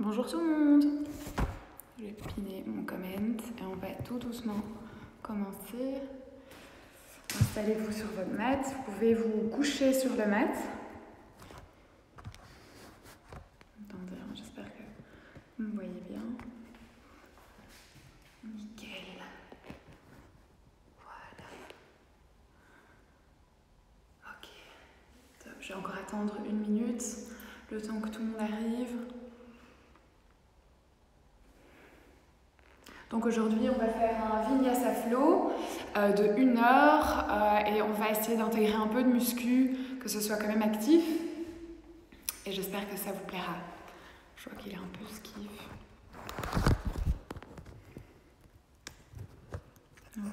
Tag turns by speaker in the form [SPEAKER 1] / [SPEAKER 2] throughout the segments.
[SPEAKER 1] Bonjour tout le monde. Je vais piner mon comment et on va tout doucement commencer. Installez-vous sur votre mat. Vous pouvez vous coucher sur le mat. Attendez, j'espère que vous me voyez bien. Nickel. Voilà. Ok. Top. Je vais encore attendre 1 minute, le temps que tout le monde arrive. Donc aujourd'hui, on va faire un vinyasa flow de 1 heure et on va essayer d'intégrer un peu de muscu, que ce soit quand même actif. Et j'espère que ça vous plaira. Je vois qu'il est un peu skiff. Voilà.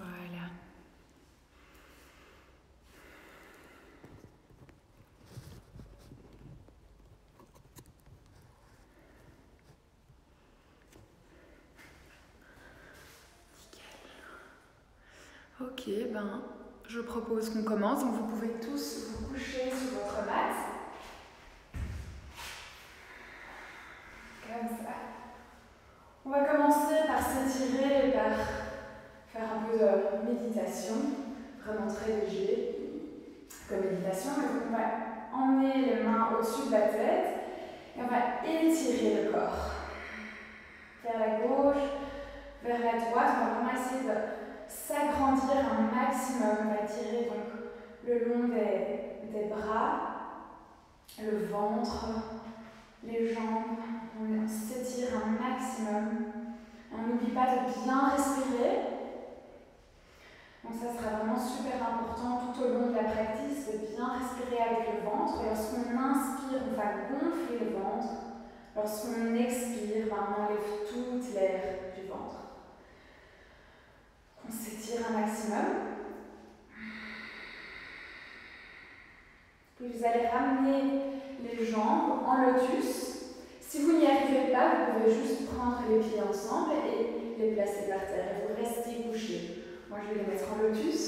[SPEAKER 1] Ok, je propose qu'on commence. Donc vous pouvez tous vous coucher sur votre mat. Comme ça. On va commencer par s'étirer et par faire un peu de méditation. Vraiment très léger comme méditation. Et on va emmener les mains au-dessus de la tête et on va étirer le corps. Vers la gauche, vers la droite. On va vraiment essayer de s'agrandir un maximum. On va tirer donc le long des bras, le ventre, les jambes. On s'étire un maximum. On n'oublie pas de bien respirer. Donc ça sera vraiment super important tout au long de la pratique de bien respirer avec le ventre. Et lorsqu'on inspire, on va gonfler le ventre. Lorsqu'on expire, on enlève toute l'air du ventre. On s'étire un maximum. Puis vous allez ramener les jambes en lotus. Si vous n'y arrivez pas, vous pouvez juste prendre les pieds ensemble et les placer par terre. Et vous restez couché. Moi, je vais les mettre en lotus.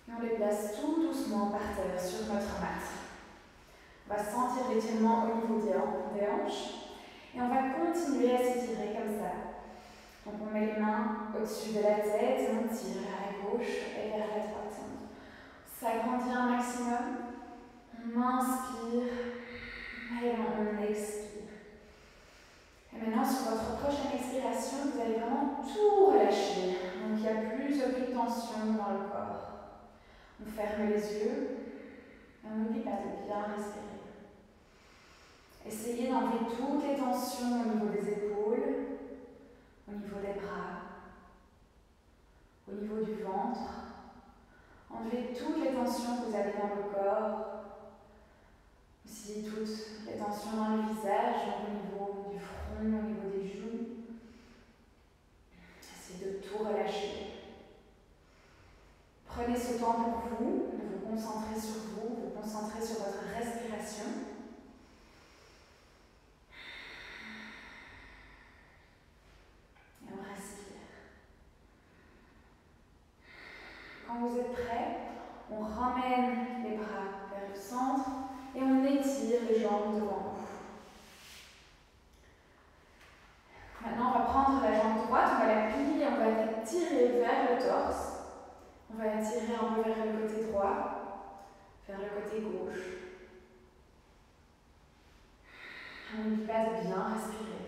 [SPEAKER 1] Et on les place tout doucement par terre sur notre mat. On va sentir l'étirement au niveau des hanches. Et on va continuer à s'étirer comme ça. Donc on met les mains au-dessus de la tête et on tire vers la gauche et vers la droite. On s'agrandit un maximum. On inspire et on expire. Et maintenant, sur votre prochaine expiration, vous allez vraiment tout relâcher. Donc il n'y a plus aucune tension dans le corps. On ferme les yeux et on n'oublie pas de bien respirer. Essayez d'enlever toutes les tensions au niveau des épaules, au niveau des bras, au niveau du ventre. Enlevez toutes les tensions que vous avez dans le corps, aussi toutes les tensions dans le visage, au niveau du front, au niveau des joues. Essayez de tout relâcher. Prenez ce temps pour vous, de vous concentrer sur vous, de vous concentrer sur votre respiration. Et on respire. Quand vous êtes prêts, on ramène les bras vers le centre et on étire les jambes devant vous. Maintenant, on va prendre la jambe droite, on va la plier, on va la tirer vers le torse. On va la tirer un peu vers le côté droit, vers le côté gauche. On n'oublie pas de bien respirer.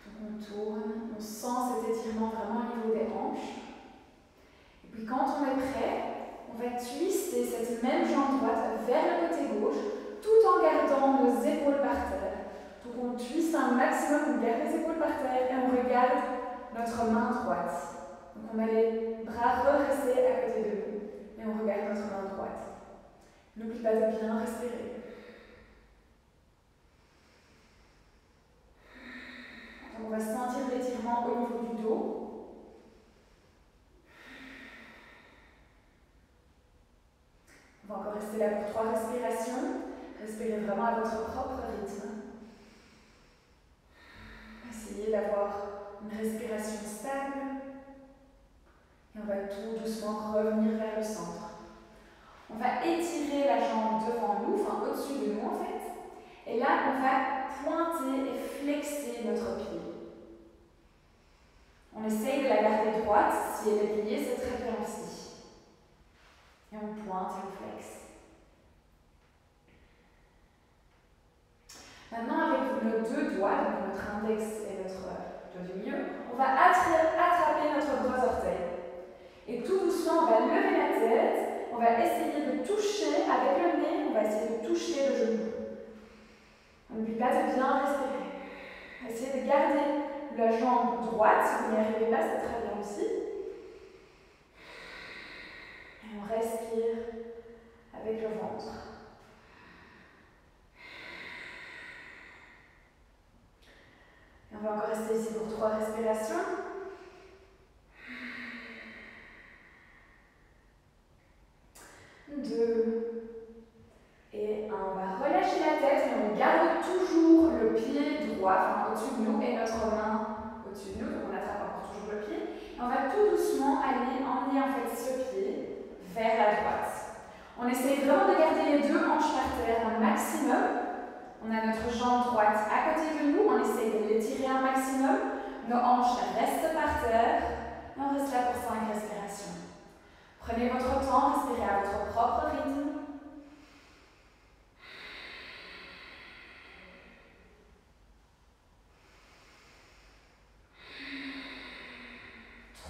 [SPEAKER 1] Donc on tourne, on sent cet étirement vraiment au niveau des hanches. Et puis quand on est prêt, on va twister cette même jambe droite vers le côté gauche, tout en gardant nos épaules par terre. Donc on twiste un maximum, on garde les épaules par terre et on regarde notre main droite. Donc on a les bras redressés à côté de nous et on regarde notre main droite. N'oublie pas de bien respirer. Donc on va sentir l'étirement au niveau du dos. On va encore rester là pour 3 respirations. Respirez vraiment à votre propre rythme. Essayez d'avoir une respiration stable. Et on va tout doucement revenir vers le centre. va étirer la jambe devant nous, enfin au-dessus de nous en fait. Et là, on va pointer et flexer notre pied. On essaye de la garder droite. Si elle est pliée, c'est très bien aussi. Et on pointe et on flexe. Maintenant, avec nos deux doigts, donc notre index et notre doigt du milieu, on va attraper notre gros orteil. Et tout doucement, on va lever la tête, on va essayer de toucher avec le nez, on va essayer de toucher le genou. N'oublie pas de bien respirer. Essayez de garder la jambe droite, si vous n'y arrivez pas, c'est très bien aussi. Et on respire avec le ventre. Et on va encore rester ici pour 3 respirations. 2 et 1. On va relâcher la tête, mais on garde toujours le pied droit, enfin au-dessus de nous, et notre main au-dessus de nous, donc on attrape encore toujours le pied. Et on va tout doucement emmener en fait ce pied vers la droite. On essaye vraiment de garder les deux hanches par terre un maximum. On a notre jambe droite à côté de nous, on essaye de l'étirer un maximum. Nos hanches restent par terre et on reste là pour 5 respirations. Prenez votre temps, respirez à votre propre rythme.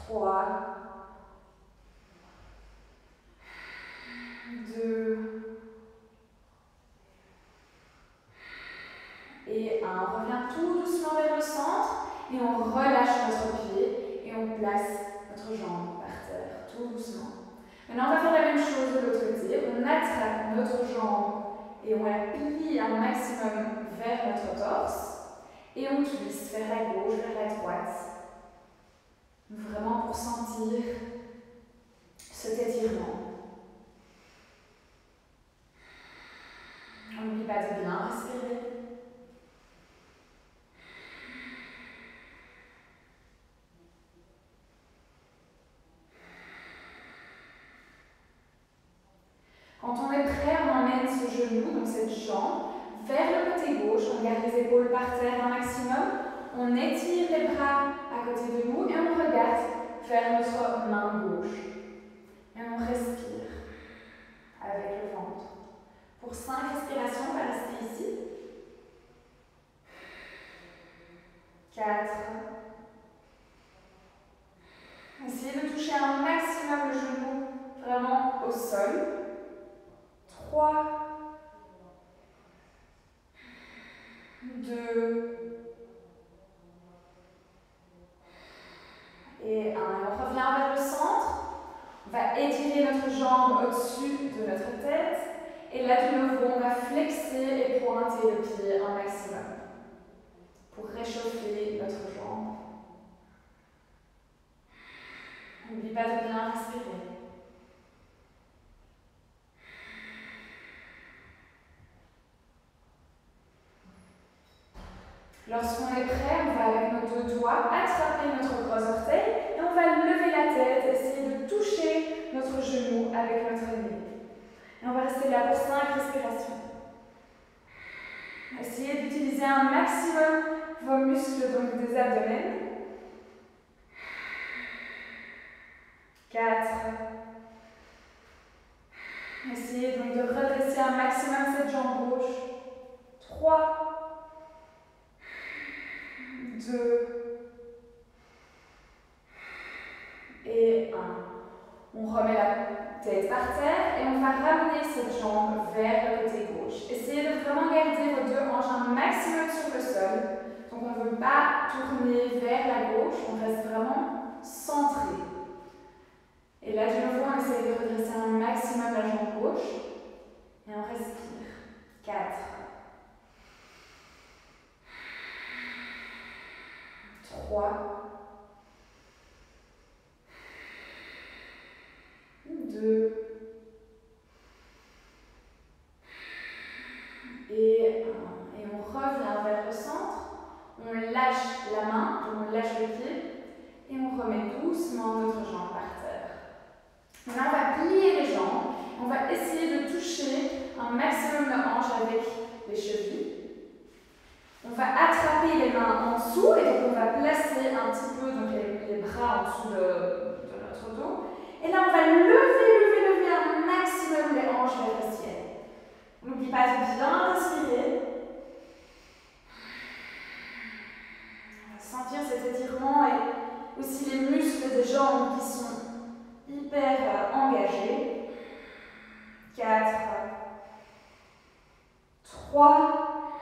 [SPEAKER 1] 3, 2 et 1. On revient tout doucement vers le centre et on relâche notre pied et on place notre jambe par terre, tout doucement. Maintenant, on va faire la même chose de l'autre côté. On attrape notre jambe et on la plie un maximum vers notre torse et on twiste vers la gauche, vers la droite. Vraiment pour sentir cet étirement. On n'oublie pas de bien respirer. Quand on est prêt, on emmène ce genou, donc cette jambe, vers le côté gauche. On garde les épaules par terre un maximum. On étire les bras à côté de nous et on regarde vers notre main gauche. Et on respire avec le ventre. Pour 5 respirations, on va rester ici. 4. Essayez de toucher un maximum le genou vraiment au sol. 3, 2 et 1. Et on revient vers le centre. On va étirer notre jambe au-dessus de notre tête. Et là, de nouveau, on va flexer et pointer le pied un maximum pour réchauffer notre jambe. N'oublie pas de bien respirer. Lorsqu'on est prêt, on va avec nos 2 doigts attraper notre gros orteil et on va lever la tête, essayer de toucher notre genou avec notre nez. Et on va rester là pour 5 respirations. Essayez d'utiliser un maximum vos muscles donc des abdomens. 4. Essayez donc de redresser un maximum cette jambe gauche. 3. 2 et 1. On remet la tête par terre et on va ramener cette jambe vers le côté gauche. Essayez de vraiment garder vos 2 hanches un maximum sur le sol. Donc on ne veut pas tourner vers la gauche, on reste vraiment centré. Et là, de nouveau, on essaie de redresser un maximum la jambe gauche. Et on respire. 4. 3. 2. Et 1. Et on revient vers le centre. On lâche la main, on lâche le pied. Et on remet doucement notre jambe par terre. Maintenant, on va plier les jambes. On va essayer de toucher un maximum de hanches avec les chevilles. On va attraper les mains en dessous et donc on va placer un petit peu donc les bras en dessous de notre dos. Et là, on va lever un maximum les hanches vers le ciel. N'oublie pas de bien respirer. On va sentir cet étirement et aussi les muscles des jambes qui sont hyper engagés. 4, 3,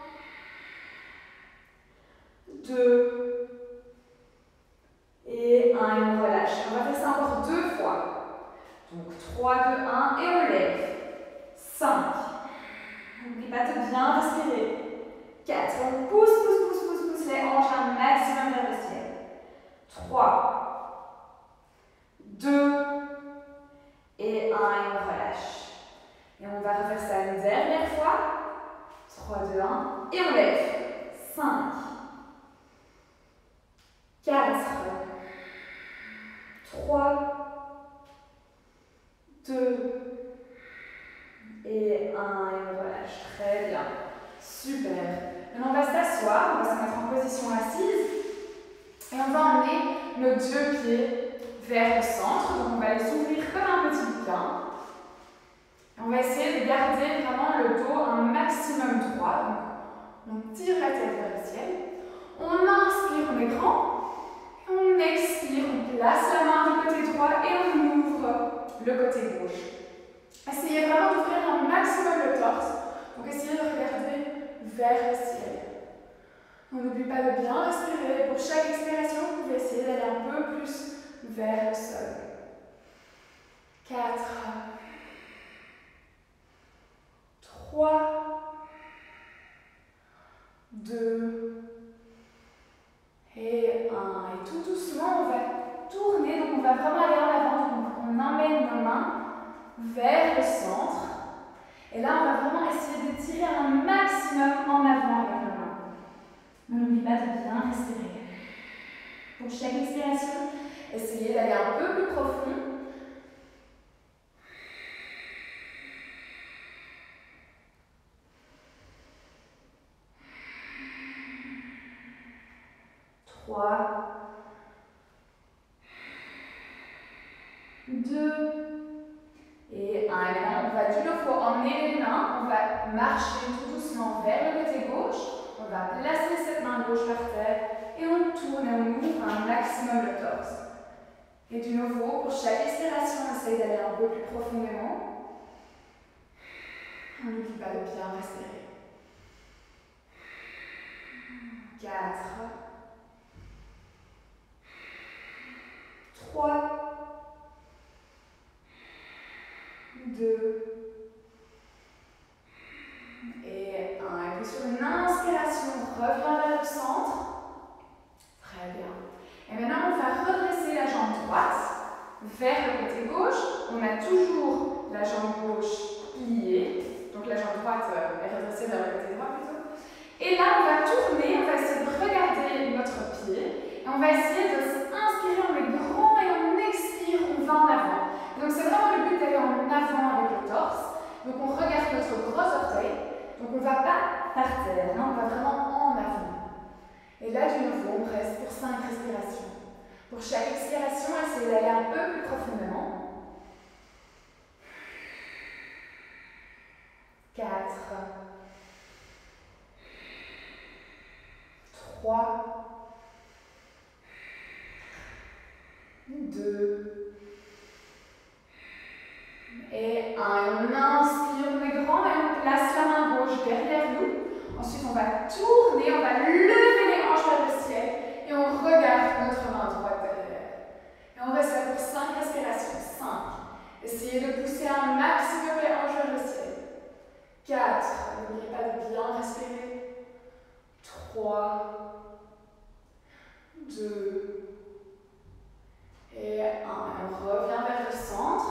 [SPEAKER 1] 2 et 1 et on relâche. On va faire ça encore 2 fois. Donc 3, 2, 1 et on lève. 5. N'oublie pas de bien respirer. 4. On pousse les hanches un maximum vers le ciel. 3, 2 et 1 et on relâche. Et on va refaire ça une dernière fois. 3, 2, 1 et on lève. 5, 4, 3, 2 et 1 et on relâche. Très bien. Super. Maintenant on va s'asseoir, on va se mettre en position assise et on va emmener nos 2 pieds vers le centre. Donc on va les ouvrir comme un petit bouquin. Et on va essayer de garder vraiment le dos un maximum droit. Donc on tire la tête vers le ciel. On inspire, on est grand. Et on expire, on place la main du côté droit et on ouvre le côté gauche. Essayez vraiment d'ouvrir un maximum le torse. Donc essayez de regarder vers le ciel. On n'oublie pas de bien respirer. Pour chaque expiration, vous pouvez essayer d'aller un peu plus vers le sol. 4, 3, 2 et 1. Et tout doucement, on va tourner. Donc on va vraiment aller en avant. Donc on emmène nos mains vers le centre. Et là, on va vraiment essayer de tirer un maximum en avant avec nos mains. N'oublie pas de bien respirer. Pour chaque expiration, essayez d'aller un peu plus profond. 3, 2 et 1. Et maintenant, on va de nouveau emmener les mains. On va marcher tout doucement vers le côté gauche. On va placer cette main gauche par terre et on tourne et on ouvre un maximum le torse. Et de nouveau, pour chaque expiration, on essaye d'aller un peu plus profondément. On n'oublie pas de bien respirer. 4, 3, 2 et 1. Et puis sur une inspiration, on revient vers le centre. Très bien. Et maintenant, on va redresser la jambe droite vers le côté gauche. On a toujours la jambe gauche pliée. Donc la jambe droite est redressée vers le côté droit plutôt. Et là, on va tourner, on va essayer de regarder notre pied. Et on va essayer de s'inspirer, on est grand et on expire, on va en avant. Donc c'est vraiment le but d'aller en avant avec le torse. Donc on regarde notre gros orteil. Donc on ne va pas par terre, non, on va vraiment en avant. Et là, de nouveau, on reste pour 5 respirations. Pour chaque expiration, essayez d'aller un peu plus profondément. 4, 3, 2 et 1. Et on inspire, on est grand et on place la main gauche derrière nous. Ensuite, on va tourner, on va lever les hanches vers le ciel et on regarde notre main droite derrière. Et on reste là pour 5 respirations. 5. Essayez de pousser un maximum les hanches vers le ciel. 4. N'oubliez pas de bien respirer. 3, 2 et 1. Et on revient vers le centre.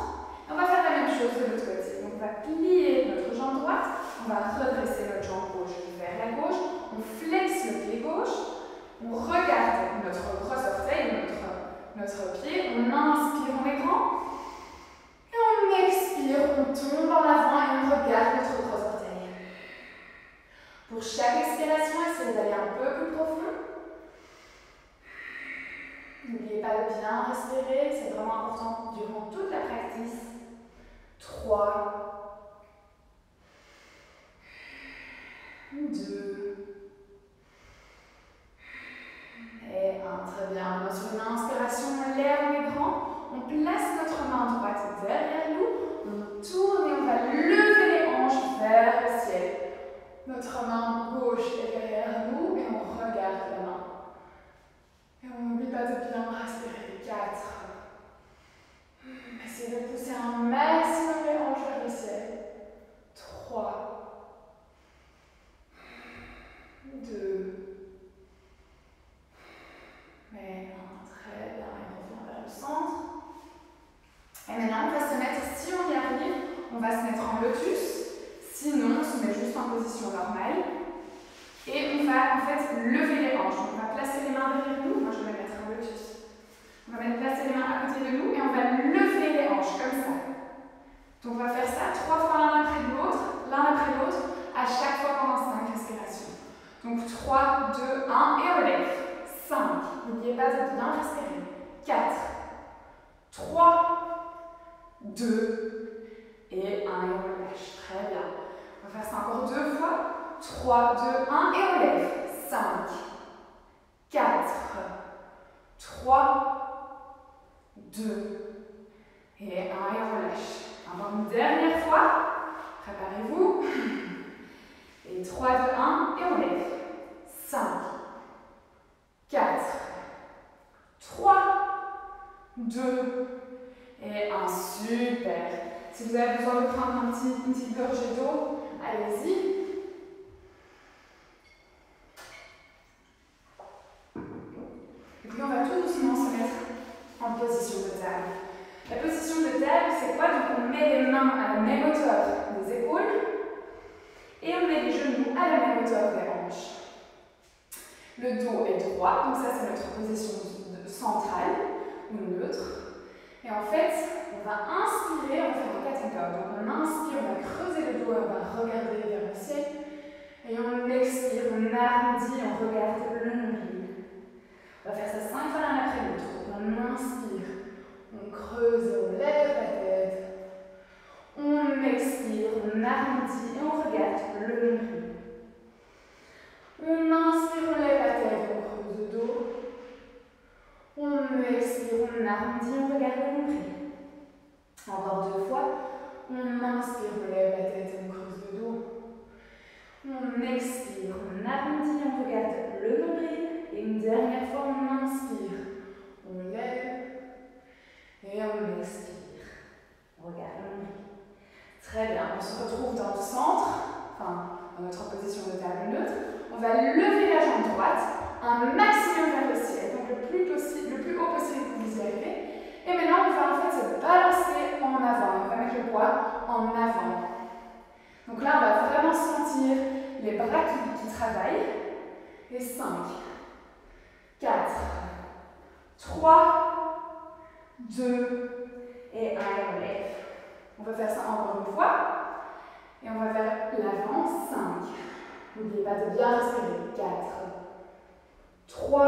[SPEAKER 1] On va faire la même chose de l'autre côté. Donc on va plier notre jambe droite, on va redresser notre jambe gauche vers la gauche, on flexe le pied gauche, on regarde notre gros orteil, notre pied, on inspire, on est grand, et on expire, on tombe à bien respirer, c'est vraiment important durant toute la pratique. 3, 2 et 1. Très bien. Sur une inspiration, on lève les grands, on place notre main droite derrière nous, on tourne et on va lever les hanches vers le ciel. Notre main gauche est derrière nous et on regarde la main. Et on n'oublie pas de bien respirer. 4. Essayez de pousser un maximum les hanches vers le ciel. 3, 2 et 1. Très bien. Et on revient vers le centre. Et maintenant, on va se mettre, si on y arrive, on va se mettre en lotus. Sinon, on se met juste en position normale. Et on va en fait lever les hanches. On va placer les mains derrière nous. Moi, je vais mettre en lotus. On va placer les mains à côté de nous et on va lever les hanches comme ça. Donc, on va faire ça 3 fois l'un après l'autre, à chaque fois pendant 5 respirations. Donc, 3, 2, 1 et on lève. 5. N'oubliez pas de bien respirer. 4, 3, 2 et 1 et on relâche. Très bien. On va faire ça encore 2 fois. 3, 2, 1 et on lève. 5, 4, 3, 2 et 1 et on relâche. Encore une dernière fois. Préparez-vous. Et 3, 2, 1 et on lève. 5, 4, 3, 2 et 1. Super. Si vous avez besoin de prendre une petite gorgée d'eau, allez-y. Et puis on va tout doucement se mettre en position de table. La position de table, c'est quoi? Donc on met les mains à la même hauteur des épaules et on met les genoux à la même hauteur des hanches. Le dos est droit, donc ça c'est notre position centrale ou neutre. Et en fait, on va inspirer, on va faire du katinka. Donc on inspire, on va creuser le dos, on va regarder vers le ciel. Et on expire, on arrondit, on regarde le nombril. On va faire ça 5 fois l'un après l'autre. On inspire, on creuse et on lève la tête. On expire, on arrondit et on regarde le nombril. On inspire, on lève la tête, on creuse le dos. On expire, on arrondit, on regarde le nombril. Encore 2 fois. On inspire, on lève la tête, on creuse le dos. On expire, on arrondit, on regarde le nombril. Et une dernière fois, on inspire, on lève et on expire. On regarde le nombril. Très bien, on se retrouve dans le centre, enfin dans notre position de table neutre. On va lever la jambe droite, un maximum vers le ciel, donc le plus haut possible que vous y arrivez. Et maintenant, on va en fait se balancer en avant. On va mettre le poids en avant. Donc là, on va vraiment sentir les bras qui travaillent. Et 5, 4, 3, 2 et 1 et on lève. On va faire ça encore une fois. Et on va vers l'avant. 5. N'oubliez pas de bien respirer. 4, 3,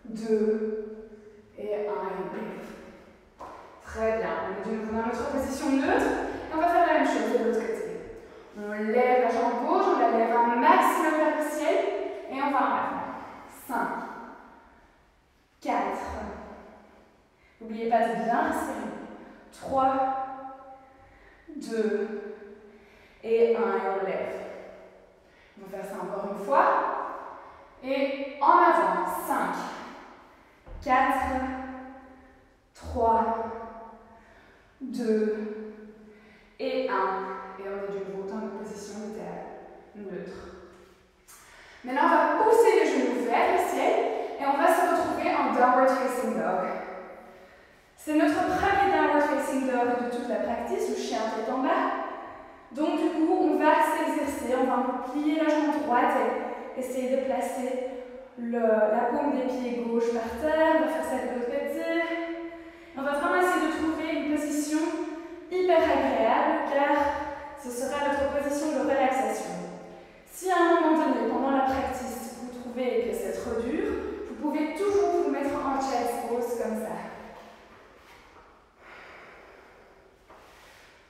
[SPEAKER 1] 2 et 1 et on lève. Très bien. On est de nouveau dans notre position neutre. Et on va faire la même chose de l'autre côté. On lève la jambe gauche, on la lève un maximum vers le ciel. Et on va en avant. 5, 4. N'oubliez pas de bien respirer. 3, 2 et 1 et on lève. On va faire ça encore une fois. Et en avant. 5, 4, 3, 2 et 1. Et on est de nouveau dans une position de terre neutre. Maintenant, on va pousser les genoux vers le ciel et on va se retrouver en Downward Facing Dog. C'est notre premier Downward Facing Dog de toute la pratique, le chien tête en bas. Donc du coup, on va s'exercer, on va plier la jambe droite et essayer de placer la paume des pieds gauche par terre. On va faire ça de l'autre côté. On va vraiment essayer de trouver une position hyper agréable car ce sera notre position de relaxation. Si à un moment donné, pendant la pratique, vous trouvez que c'est trop dur, vous pouvez toujours vous mettre en chest comme ça.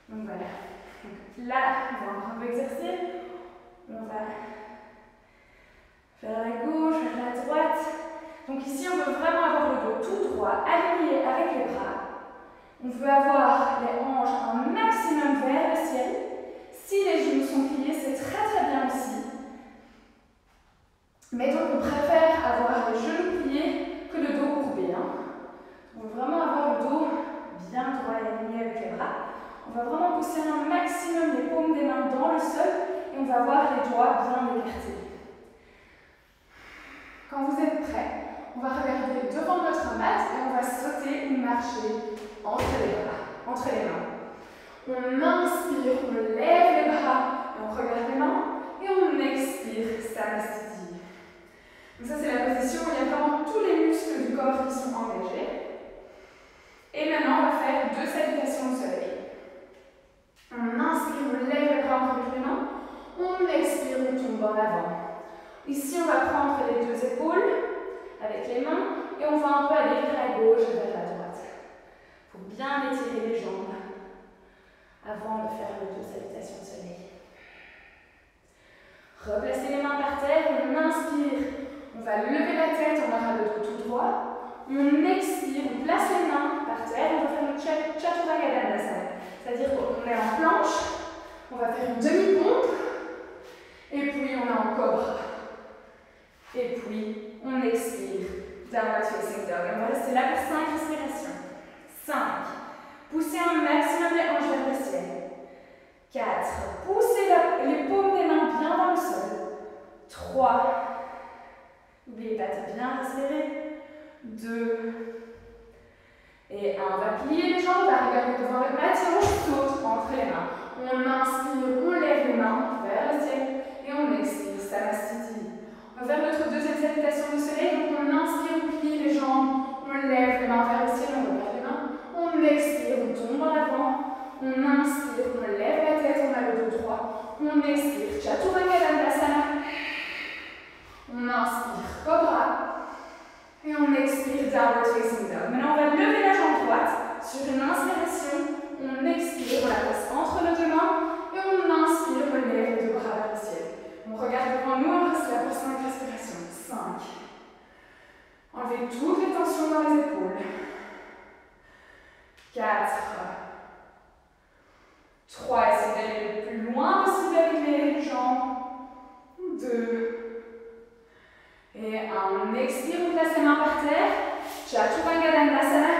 [SPEAKER 1] Donc voilà. Donc là, on va encore un peu exercer. On va vers la gauche, vers la droite. Donc ici, on veut vraiment avoir le dos tout droit, aligné avec les bras. On veut avoir les hanches un maximum vers le ciel. Si les genoux sont pliés, c'est très très bien aussi. Mais donc on préfère avoir les genoux pliés que le dos courbé. On veut vraiment avoir le dos bien droit et aligné avec les bras. On va vraiment pousser un maximum les paumes des mains dans le sol et on va avoir les doigts bien écartés. Quand vous êtes prêts, on va regarder devant notre mat et on va sauter ou marcher entre les bras, entre les mains. On inspire, on lève les bras et on regarde les mains et on expire, Samastiti. Donc ça c'est la position où il y a vraiment tous les muscles du corps qui sont engagés. Et maintenant on va faire 2 salutations au soleil. On inspire, on lève les bras entre les mains. On expire, on tombe en avant. Ici on va prendre les 2 épaules avec les mains et on va un peu aller vers la gauche et vers la droite. Il faut bien étirer les jambes avant de faire les 2 salutations au soleil. Replacez les mains par terre, on inspire, on va lever la tête, on aura le dos tout droit. On expire, on place les mains par terre, on va faire notre Chaturanga Dandasana. C'est-à-dire qu'on est en planche, on va faire une demi-pompe, et puis on est en cobra. Et puis on expire, Downward Facing Dog. On va rester là pour 5 respirations. 5. Poussez un maximum les hanches vers le ciel. 4. Poussez les paumes des mains bien dans le sol. 3. N'oubliez pas de bien respirer. 2. Et 1. On va plier les jambes, on va regarder devant le mat et on saute entre les mains. On inspire, on lève les mains vers le ciel et on expire, Samastiti. On va faire notre 2e salutation du soleil. Donc on inspire, on plie les jambes, on lève les mains vers le ciel, on regarde les mains. On expire, on tombe en avant. On inspire, on lève la tête, on a le dos droit. On expire, Chaturanga Dandasana. On inspire, Cobra. Et on expire, Downward Facing Dog. Maintenant, on va lever la jambe droite sur une inspiration. On expire, on la place entre nos 2 mains. Et on inspire, on lève les 2 bras vers le ciel. On regarde devant nous, on reste là pour 5 respirations. 5. Enlevez toutes les tensions dans les épaules. 4. 3. Essayez d'aller le plus loin possible avec les jambes. 2. Et 1. On expire, on place les mains par terre. Chaturanga Dandasana.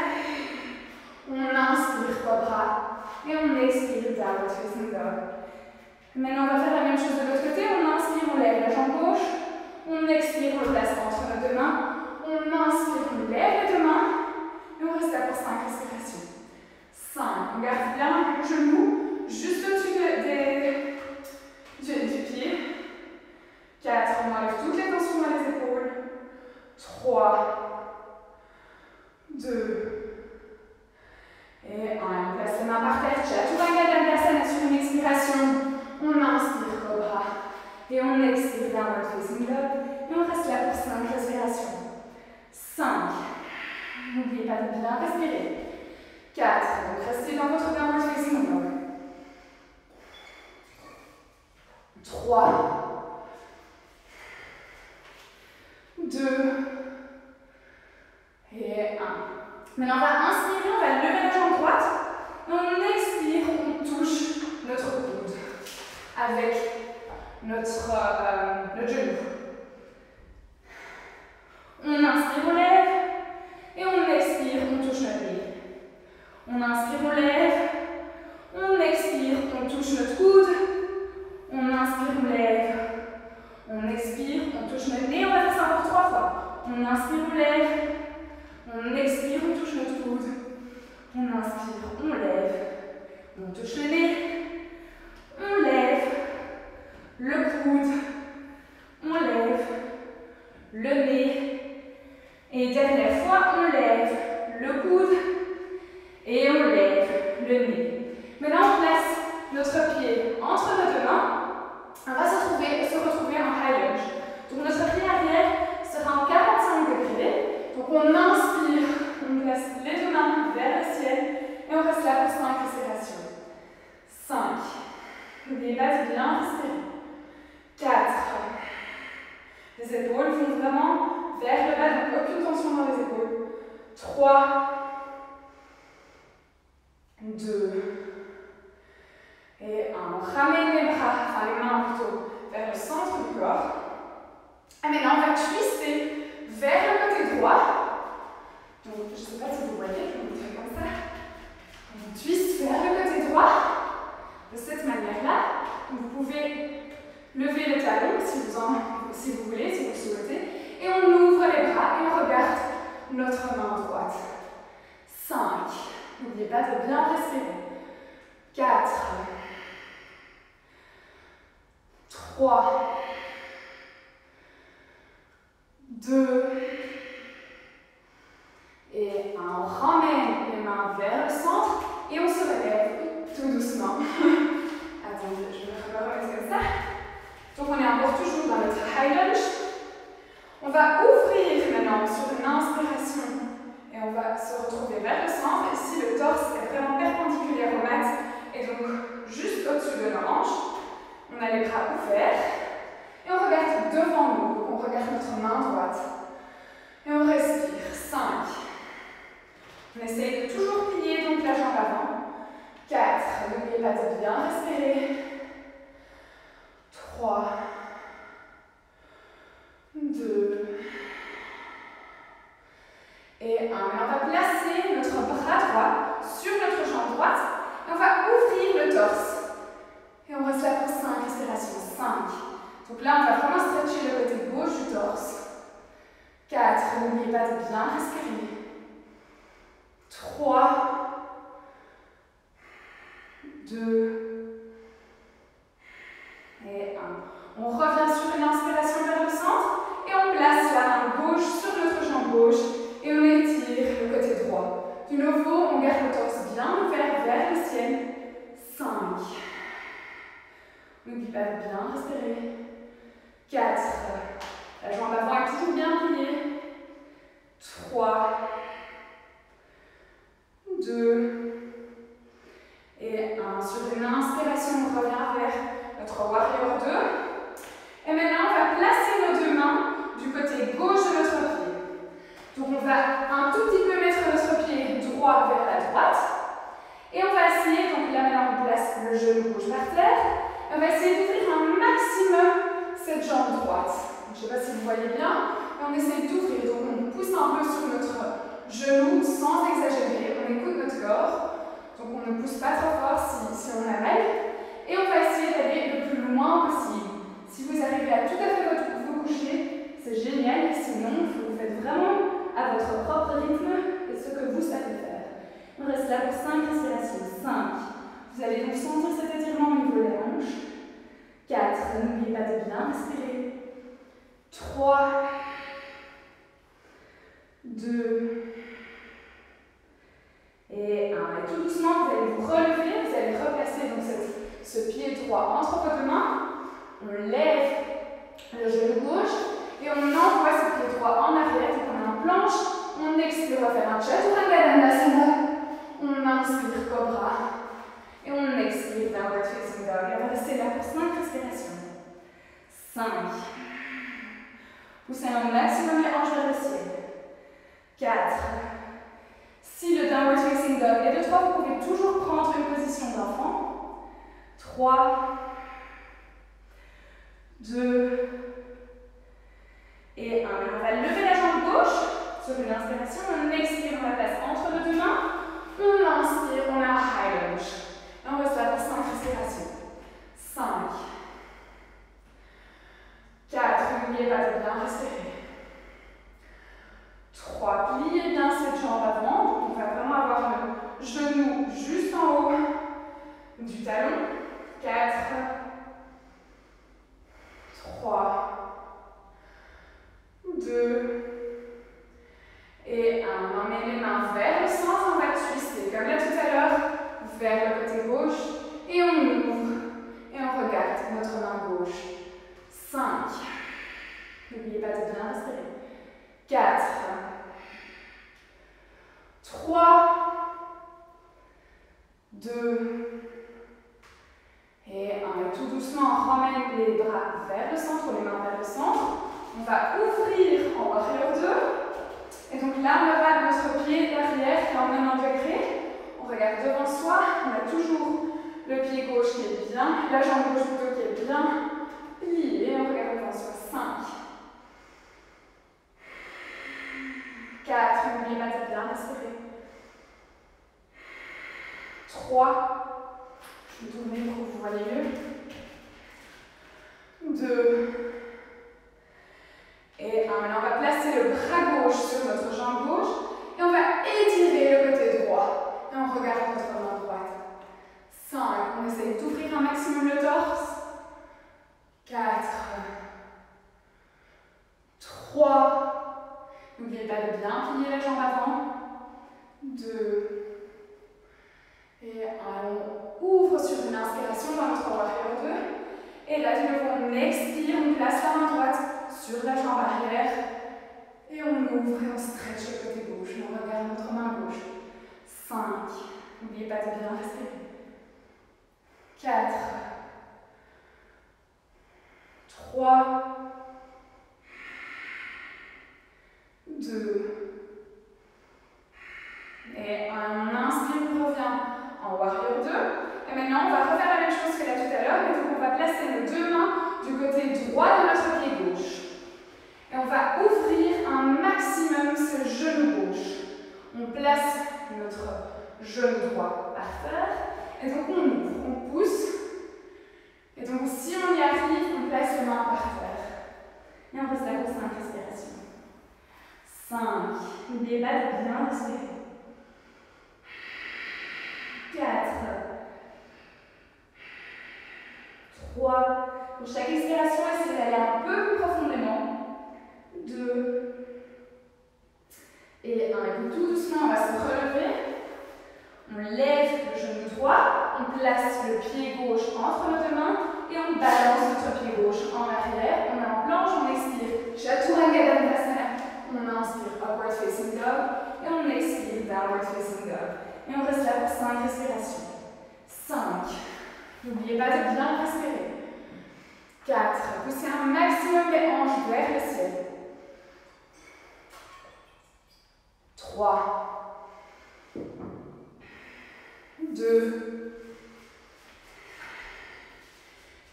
[SPEAKER 1] On inspire, Cobra. Et on expire, Downward Facing Dog. Maintenant, on va faire la même chose de l'autre côté. On inspire, on lève la jambe gauche. On expire, on le place entre nos 2 mains. On inspire, on lève les 2 mains. Et on reste là pour 5 respirations. 5. On garde bien le genou juste au-dessus du pied. 4. On enlève toutes les tensions dans les épaules. 3. 2. Et 1. On place les mains par terre. Chaturanga Dandasana sur une expiration. On inspire, Cobra. Et on expire, Downward Facing Dog. Et on reste là pour 5 respirations. 5. N'oubliez pas de bien respirer. 4. Donc restez dans votre Downward Facing Dog. 3. 2. Et 1. Maintenant, on va inspirer, on va lever la jambe droite. Et on expire, on touche notre coude avec notre genou. On inspire, on lève. Et on expire, on touche notre nez. On inspire, on lève. On expire, on touche notre coude. On inspire, on lève. On expire, on touche notre nez. On va faire ça encore 3 fois. On inspire, on lève. On expire, on touche notre coude. On inspire, on lève. On touche le nez. On lève. Le coude. On lève. Le nez. Et dernière fois, on lève le coude. Et on lève le nez. Maintenant, on place notre pied entre nos 2 mains. On va se retrouver en high lunge. Donc notre pied arrière sera en 45 degrés. N'oubliez pas de bien respirer. 4. Les épaules vont vraiment vers le bas, donc aucune tension dans les épaules. 3. 2. Et 1. On ramène les bras, enfin les mains plutôt, vers le centre du corps. Et maintenant, on va twister vers le côté droit. Donc, je ne sais pas si vous voyez, je vais vous montrer comme ça. On twiste vers le côté droit, de cette manière-là. Vous pouvez lever le talon si vous voulez, si vous souhaitez. Et on ouvre les bras et on regarde notre main droite. 5. N'oubliez pas de bien respirer. 4. 3. 2. Et 1. On ramène les mains vers le centre et on se relève tout doucement. Attendez, je vais me remettre comme ça. Donc on est encore toujours dans notre high lunge. On va ouvrir maintenant sur une inspiration et on va se retrouver vers le centre. Ici, le torse est vraiment perpendiculaire au mat et donc juste au-dessus de nos hanches. On a les bras ouverts et on regarde devant nous. Donc on regarde notre main droite et on respire. 5. On essaye de toujours plier donc la jambe avant. 4. N'oubliez pas de bien respirer. 3. 2. Et 1. Maintenant, on va placer notre bras droit sur notre jambe droite et on va ouvrir le torse. Et on reste là pour 5 respirations. 5. Donc là, on va vraiment stretcher le côté gauche du torse. 4. N'oubliez pas de bien respirer. 3. 2. Et 1. On revient sur une inspiration vers le centre et on place la main gauche sur notre jambe gauche et on étire le côté droit. De nouveau, on garde le torse bien ouvert vers le ciel. 5. N'oublie pas de bien respirer. 4. La jambe avant est toujours bien pliée. 3. 2. Et 1. Sur une inspiration, on revient vers notre Warrior 2. Et maintenant, on va placer nos deux mains du côté gauche de notre pied. Donc, on va un tout petit peu mettre notre pied droit vers la droite. Et on va essayer, donc là maintenant, on place le genou gauche par terre. Et on va essayer d'ouvrir un maximum cette jambe droite. Je ne sais pas si vous voyez bien, mais on essaie d'ouvrir. Donc, on pousse un peu sur notre genou sans exagérer. On écoute notre corps. Donc, on ne pousse pas trop fort si on a mal. Et on va essayer d'aller le plus loin possible. Si vous arrivez à tout à fait vous coucher, c'est génial. Sinon, vous faites vraiment à votre propre rythme et ce que vous savez faire. On reste là pour 5 respirations. 5. Vous allez donc sentir cet étirement au niveau des hanches. 4. N'oubliez pas de bien respirer. 3. 2. Et 1. Et tout doucement, vous allez vous relever, vous allez replacer donc ce pied droit entre vos deux mains. On lève le genou gauche et on envoie ce pied droit en arrière. Donc on a une planche, on expire, on va faire un Chaturanga Dandasana. On inspire Cobra et on expire Downward Facing Dog. Et on va rester là pour 5 respirations. 5. Poussez un maximum les hanches vers le ciel. 4. Si le Downward Facing Dog est de 3, vous pouvez toujours prendre une position d'enfant. 3. 2. Et 1. On va lever la jambe gauche sur une inspiration. On expire, on la place entre nos deux mains. On inspire, on a un high lunge. Et on reste là pour 5 respirations. 5. 4. N'oubliez pas de bien respirer. 3. Pliez bien cette jambe avant. Donc on va vraiment avoir le genou juste en haut du talon. 4. 3. 2. Et 1. On met les mains vers le centre. On va twister comme là tout à l'heure vers le côté gauche. Et on ouvre. Et on regarde notre main gauche. 5. N'oubliez pas de bien respirer. 4. 3. 2. Et donc là, on aura notre pied arrière qui est en 90 degrés. On regarde devant soi, on a toujours le pied gauche qui est bien, la jambe gauche plutôt qui est bien pliée. On regarde devant soi. 5, 4, n'oubliez pas de bien respirer. 3, je vais tourner pour que vous voyez mieux. 2, et 1. Maintenant, on va placer le bras gauche sur notre jambe gauche et on va étirer le côté droit. Et on regarde notre main droite. 5, on essaye d'ouvrir un maximum le torse. 4, 3, n'oubliez pas de bien plier la jambe avant. 2, et 1, on ouvre sur une inspiration dans notre warrior 2. Et là, de nouveau, on expire, on place la main droite sur la jambe arrière. Et on ouvre et on stretch le côté gauche. On regarde notre main gauche. 5, n'oubliez pas de bien respirer. 4, 3, 2, et on inspire, on revient en warrior 2. Et maintenant, on va refaire la même chose que là tout à l'heure, mais donc on va placer nos deux mains du côté droit de notre pied gauche. Et on va ouvrir un maximum ce genou gauche. On place notre genou droit par terre, et donc on ouvre, on pousse. Et donc si on y arrive, on place les mains par terre. Et on reste là pour 5 respirations. 5, n'oubliez pas de bien respirer. 4, 3, pour chaque expiration, essayez d'aller un peu plus profondément. 2, et 1. Et tout doucement, on va se relever. On lève le genou droit, on place le pied gauche entre nos deux mains et on balance notre pied gauche en arrière. On est en planche, on expire Chaturanga Dandasana. On inspire Upward Facing Dog et on expire Downward Facing Dog. Et on reste là pour 5 respirations. 5. N'oubliez pas de bien respirer. 4. Poussez un maximum les hanches vers le ciel. 3. 2.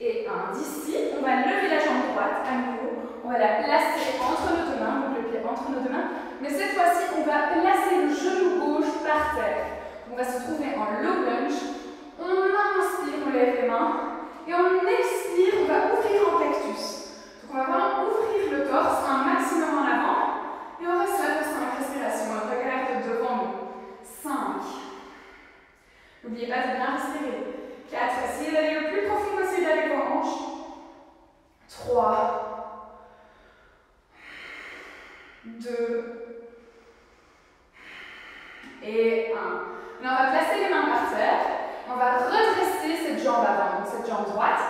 [SPEAKER 1] Et 1. D'ici, on va lever la jambe droite à nouveau. On va la placer entre nos deux mains, donc le pied entre nos deux mains. Mais cette fois-ci, on va placer le genou gauche par terre. On va se trouver en low lunge. On inspire, on lève les mains. Et on expire, on va ouvrir en cactus. Donc on va vraiment ouvrir le torse un maximum en avant. Et on reste là pour 5 respirations. On regarde devant nous. 5. N'oubliez pas de bien respirer. 4. Essayez d'aller le plus profond possible avec vos hanches. 3. 2. Et 1. Maintenant, on va placer les mains par terre. On va redresser cette jambe avant, donc cette jambe droite.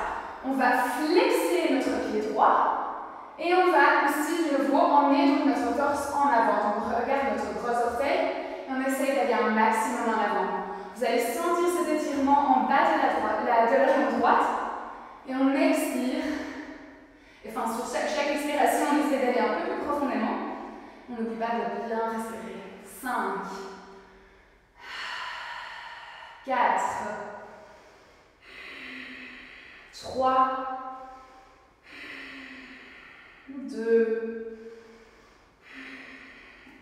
[SPEAKER 1] On va flexer notre pied droit. Et on va aussi de nouveau emmener donc, notre torse en avant. Donc on regarde notre gros orteil et on essaye d'aller un maximum en avant. Vous allez sentir cet étirement en bas de la jambe droite. Et on expire. Et enfin, sur chaque expiration, on essaie d'aller un peu plus profondément. On n'oublie pas de bien respirer. 5. 4. 3. 2.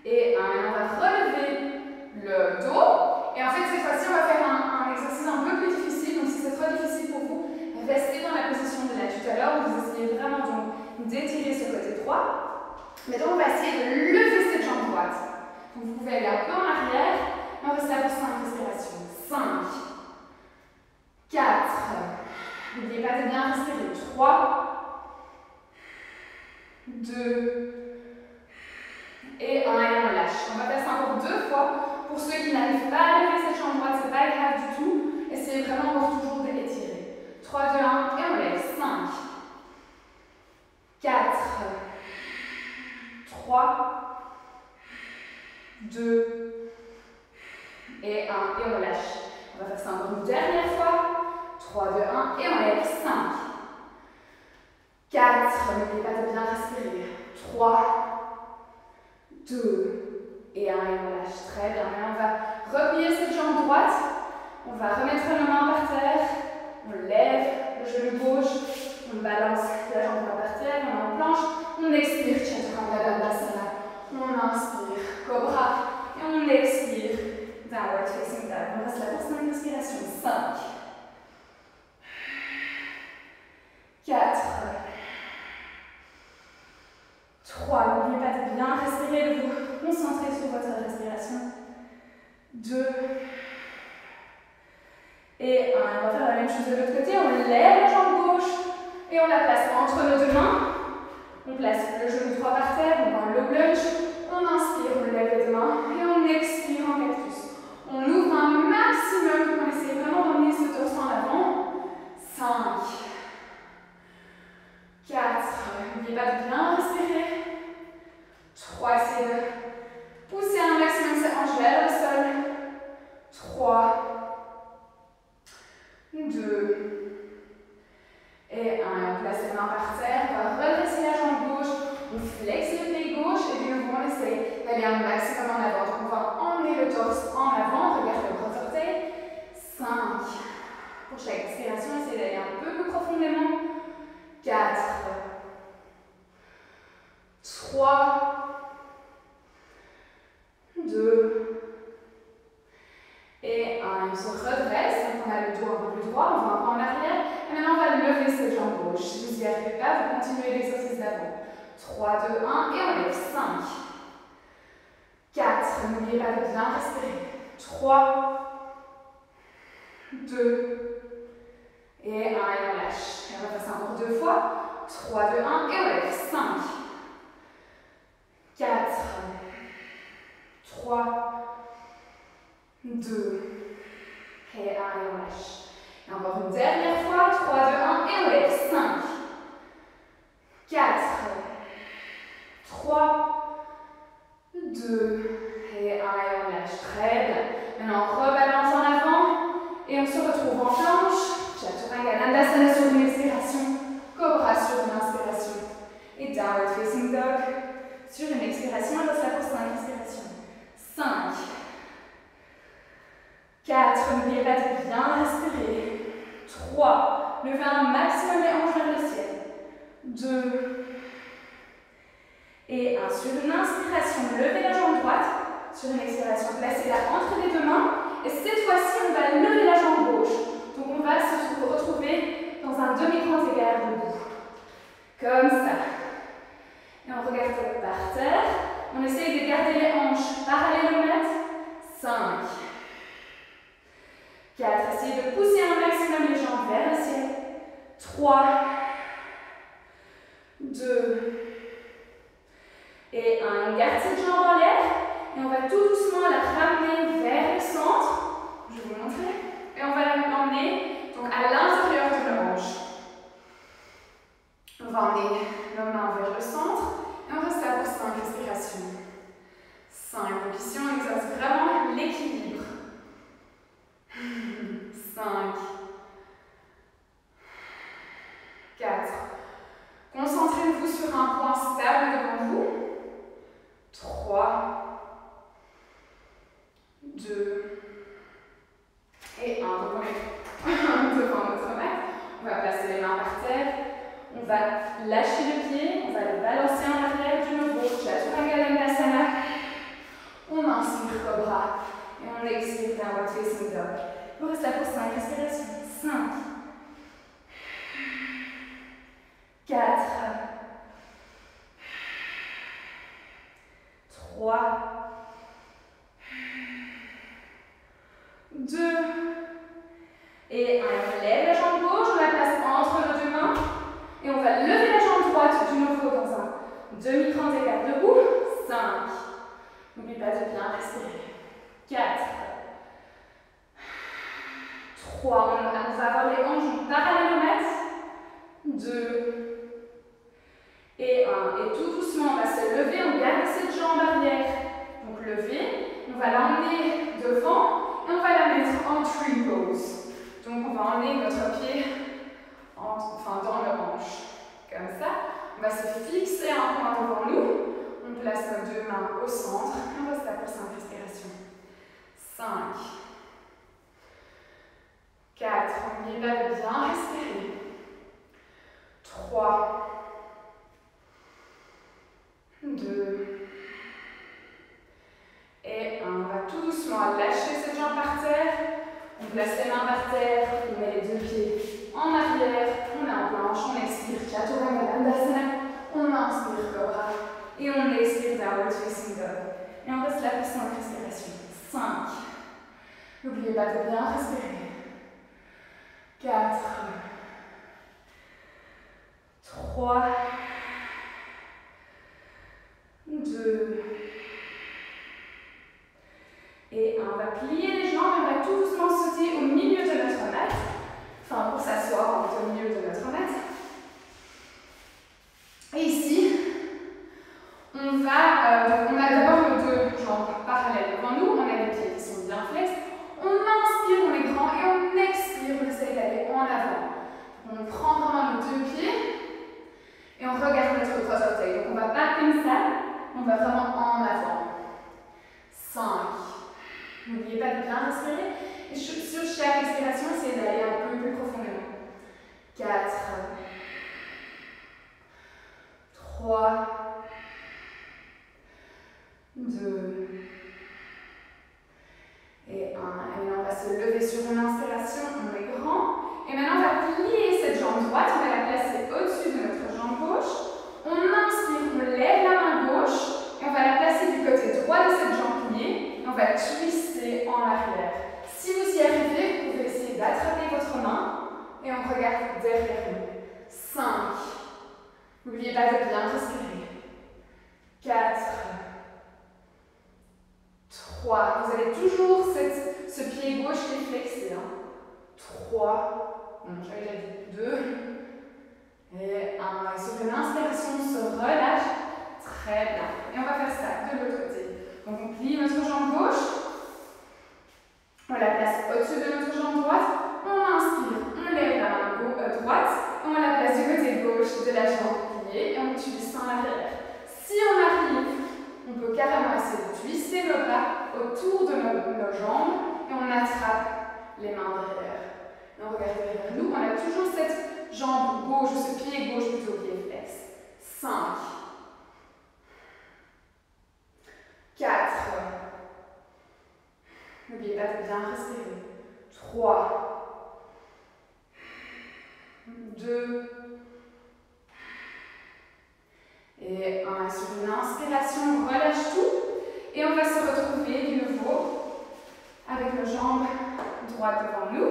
[SPEAKER 1] Et 1. Maintenant, on va relever le dos. Et en fait, cette fois-ci, on va faire un exercice un peu plus difficile. Donc, si c'est trop difficile pour vous, restez dans la position de là tout à l'heure. Vous essayez vraiment d'étirer ce côté droit. Mais donc, on va essayer de lever cette jambe droite. Donc, vous pouvez aller un peu en arrière. On reste là pour 5 respirations. 5. 4. N'oubliez pas de bien respirer. 3. 2. Et 1. Et on lâche. On va passer encore 2 fois. Pour ceux qui n'arrivent pas à lever cette jambe droite, c'est pas grave du tout. Essayez vraiment encore toujours d'étirer. 3, 2, 1. Et on lève. 5. 4. 3. 2. Et 1. Et on lâche. On va faire ça encore une dernière fois. 3, 2, 1. Et on lève. 5. 4. N'oubliez pas de bien respirer. 3. 2. Et 1 et on lâche. Très bien. Maintenant, on va replier cette jambe droite. On va remettre nos mains par terre. On lève le genou gauche. On balance la jambe droite par terre. On est en planche. On expire. Chaturanga Dandasana. On inspire. Cobra. Et on expire. Downward Facing Dog. On reste là pour 5 respirations. 5. 4. 3. N'oubliez pas de bien respirer, de vous concentrer sur votre respiration. 2. Et 1. On va faire la même chose de l'autre côté. On lève la jambe gauche et on la place entre nos deux mains. On place le genou droit par terre, on prend le lunge. On inspire, on lève les deux mains et on expire en cactus. On ouvre un maximum, on essaie vraiment d'emmener ce torse en avant. 5. 4. N'oubliez pas de bien respirer. 3. Essayez de pousser un maximum ces hanches vers le sol. 3. 2. Et 1. On place les mains par terre. On va redresser la jambe gauche. On flexe le pied gauche. Et de nouveau, on essaie d'aller un maximum en avant. Donc, on va emmener le torse en avant. Regardez le gros orteil. 5. Pour chaque expiration, essayez d'aller un peu plus profondément. 4. 3. 2. Et 1. On se redresse. Donc, on a le dos un peu plus droit. On va un peu en arrière. Et maintenant, on va lever cette jambe gauche. Si vous n'y arrivez pas, vous continuez l'exercice d'avant. 3, 2, 1. Et on lève. 5. 4. N'oubliez pas de bien respirer. 3. 2. Et 1. Et on lâche. Et on va faire ça encore 2 fois. 3, 2, 1. Et on lève. 5. 4. 3. 2. Et 1. Et on lâche. Et encore une dernière fois. 3, 2, 1. Et on lève. 5. 4. 3. 2. Et 1. Et on lâche. Très bien. Maintenant, on rebalance en avant. Et on se retrouve en planche. Chaturanga Dandasana sur une expiration. Cobra sur une inspiration. Et Downward Facing Dog sur une expiration. On reste là pour 5 respirations. 5. 4. N'oubliez pas de bien respirer. 3. Levez un maximum les hanches vers le ciel. 2. Et 1. Sur une inspiration, levez la jambe droite. Sur une expiration, placez-la entre les deux mains. Et cette fois-ci, on va lever la jambe gauche. Donc on va se retrouver dans un demi-grand écart debout. Comme ça. Et on regarde par terre. On essaye de garder les hanches parallèles au mat. 5. 4. Essayez de pousser un maximum les jambes vers le ciel. 3. 2. Et 1. On garde cette jambe en l'air. Et on va tout doucement la ramener vers le centre. Je vais vous montrer. Et on va l'emmener donc à l'intérieur de la hanche. On va emmener nos mains vers le centre. Et on reste là pour 5 respirations. 5. Donc ici, on exerce vraiment l'équilibre. 5. 4. Concentrez-vous sur un point stable devant vous. 3. 2. Et 1. Donc on est devant notre mat. On va placer les mains par terre. On va lâcher le pied. On va le balancer en arrière du nouveau. Chaturanga Dandasana. On inspire Cobra. Et on expire Downward Facing Dog. On reste là pour 5 respirations. 5. 4. 3. 2. Et 1. On lève la jambe gauche, on la place entre nos deux mains. Et on va lever la jambe droite du nouveau dans un demi-grand écart debout. 5. N'oubliez pas de bien respirer. 4. 3. On va avoir les hanches parallèles au mat. 2. Et 1. Et tout doucement, on va se lever, on garde cette jambe arrière. Donc lever, on va l'emmener devant et on va la mettre en tree pose. Donc on va emmener notre pied dans le hanche. Comme ça, on va se fixer un point devant nous. On place nos deux mains au centre. On reste là pour 5 respirations. 5. 4. N'oubliez pas de bien respirer. 3. 2. Et 1. On va tout doucement lâcher cette jambe par terre. On place les mains par terre. On met les deux pieds en arrière. On est en planche. On expire. Chaturanga Dandasana. On inspire Cobra. Et on expire Downward Facing Dog. Et on reste là pour 5 respirations. 5. N'oubliez pas de bien respirer. 4. 3. 2. Et 1. On va plier les jambes et on va tout doucement sauter au milieu de notre mat. Enfin, pour s'asseoir, on est au milieu de notre mat. Et ici, on a d'abord nos deux jambes parallèles devant nous. On a les pieds qui sont bien flex. On inspire, on est grand et on expire, on essaye d'aller en avant. On prend vraiment nos deux pieds et on regarde notre gros orteil. Donc on ne va pas comme ça, on va vraiment en avant. 5. N'oubliez pas de bien respirer. Et sur chaque expiration, essayez d'aller un peu plus profondément. 4. 3. 2. Et 1. Et maintenant, on va se lever sur une inspiration, on est grand. Et maintenant, on va plier cette jambe droite, on va la placer au-dessus de notre jambe gauche. On inspire, on lève la main gauche et on va la placer du côté droit de cette jambe pliée. Et on va twister en arrière. Si vous y arrivez, vous pouvez essayer d'attraper votre main et on regarde derrière nous. 5. N'oubliez pas de bien respirer. 4. 3. Vous avez toujours ce pied gauche qui est flexé. 3. J'avais déjà dit 2. Et 1. Et sur une inspiration, on se relâche. Très bien. Et on va faire ça de l'autre côté. Donc on plie notre jambe gauche. On la place au-dessus de notre jambe droite. On inspire. On lève la main droite. On la place du côté gauche de la jambe pliée. Et on twiste en arrière. Si on arrive, on peut carrément essayer de twister nos bras autour de nos jambes et on attrape les mains derrière. Et on regarde derrière nous, on a toujours cette jambe gauche, ce pied gauche plutôt qui est flex. 5. 4. N'oubliez pas de bien respirer. 3. 2. Et 1. Sur une inspiration, on relâche tout. Et on va se retrouver du nouveau avec nos jambes droites devant nous.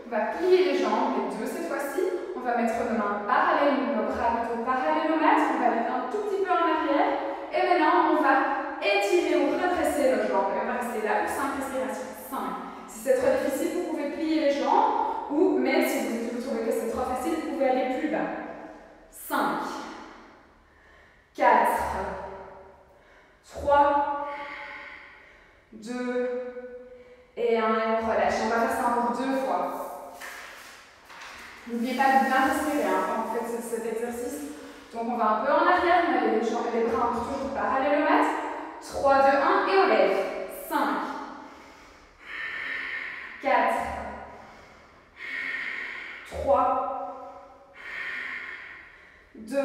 [SPEAKER 1] On va plier les jambes, les deux cette fois-ci. On va mettre nos mains parallèles, nos bras plutôt parallèles au mat. On va les un tout petit peu en arrière. Et maintenant, on va étirer ou redresser nos jambes. Et on va rester là pour 5 respirations. 5. Si c'est trop difficile, vous pouvez plier les jambes. Ou même si vous trouvez que c'est trop facile, vous pouvez aller plus bas. 5. 4. 3. 2. Et 1. Et on relâche. On va faire ça encore 2 fois. N'oubliez pas de bien respirer quand vous faites cet exercice. Donc on va un peu en arrière, on a les jambes et les bras toujours parallèles au mat. 3, 2, 1 et on lève. 5. 4. 3. 2.